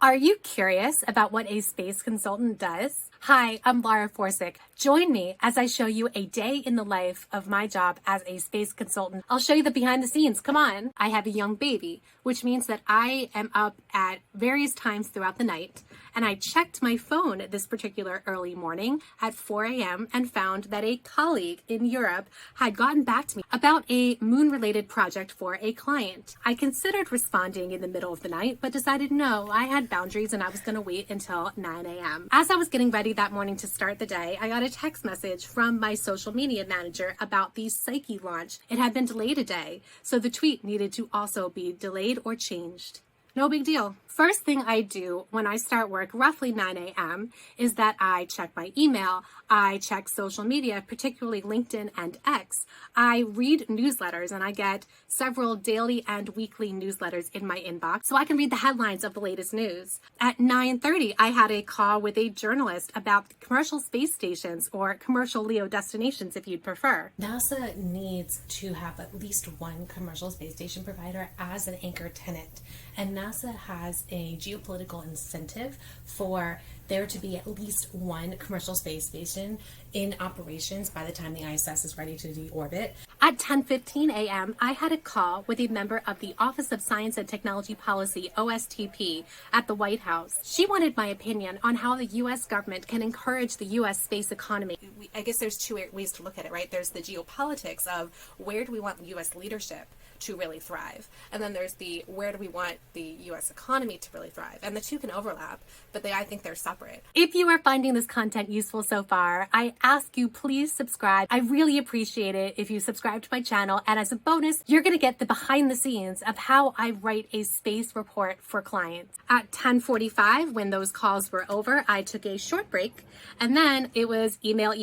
Are you curious about what a space consultant does? Hi, I'm Laura Forsick. Join me as I show you a day in the life of my job as a space consultant. I'll show you the behind the scenes. Come on. I have a young baby, which means that I am up at various times throughout the night. And I checked my phone this particular early morning at 4 a.m. and found that a colleague in Europe had gotten back to me about a moon-related project for a client. I considered responding in the middle of the night, but decided no, I had boundaries and I was going to wait until 9 a.m. As I was getting ready that morning to start the day, I got a text message from my social media manager about the Psyche launch. It had been delayed a day, so the tweet needed to also be delayed or changed. No big deal. First thing I do when I start work roughly 9 a.m. is that I check my email, I check social media, particularly LinkedIn and X. I read newsletters and I get several daily and weekly newsletters in my inbox so I can read the headlines of the latest news. At 9:30, I had a call with a journalist about commercial space stations, or commercial LEO destinations if you'd prefer. NASA needs to have at least one commercial space station provider as an anchor tenant, and NASA has a geopolitical incentive for there to be at least one commercial space station in operations by the time the ISS is ready to deorbit. At 10:15 a.m., I had a call with a member of the Office of Science and Technology Policy, OSTP, at the White House. She wanted my opinion on how the U.S. government can encourage the U.S. space economy. I guess there's two ways to look at it, right? There's the geopolitics of where do we want U.S. leadership to really thrive, and then there's the where do we want the U.S. economy to really thrive, and the two can overlap, but I think they're separate. If you are finding this content useful so far, I ask you please subscribe. I really appreciate it if you subscribe to my channel, and as a bonus, you're going to get the behind the scenes of how I write a space report for clients. At 10:45, when those calls were over, I took a short break, and then it was email.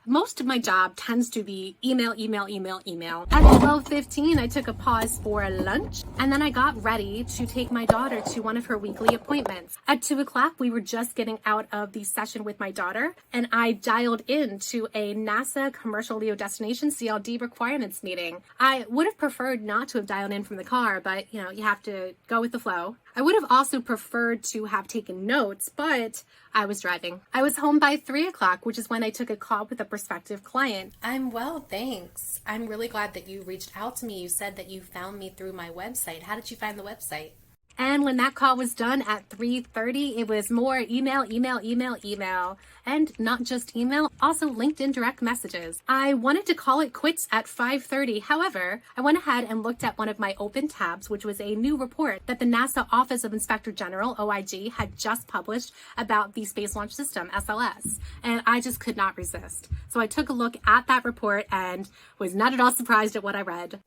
Most of my job tends to be email. At 12:15, I took a pause for lunch, and then I got ready to take my daughter to one of her weekly appointments. At 2 o'clock, we were just getting out of the session with my daughter, and I dialed into a NASA Commercial LEO Destination CLD requirements meeting. I would have preferred not to have dialed in from the car, but you have to go with the flow. I would have also preferred to have taken notes, but I was driving. I was home by 3 o'clock, which is when I took a call with a prospective client. I'm well, thanks. I'm really glad that you reached out to me. You said that you found me through my website. How did you find the website? And when that call was done at 3:30, it was more email. And not just email, also LinkedIn direct messages. I wanted to call it quits at 5:30. However, I went ahead and looked at one of my open tabs, which was a new report that the NASA Office of Inspector General, OIG, had just published about the Space Launch System, SLS. And I just could not resist. So I took a look at that report and was not at all surprised at what I read.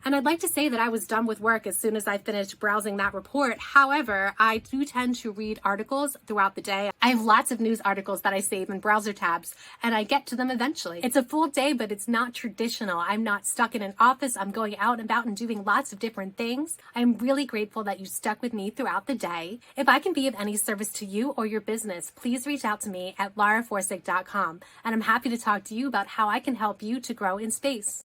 And I'd like to say that I was done with work as soon as I finished browsing that report. However, I do tend to read articles throughout the day. I have lots of news articles that I save in browser tabs, and I get to them eventually. It's a full day, but it's not traditional. I'm not stuck in an office. I'm going out and about and doing lots of different things. I'm really grateful that you stuck with me throughout the day. If I can be of any service to you or your business, please reach out to me at lauraforsick.com, and I'm happy to talk to you about how I can help you to grow in space.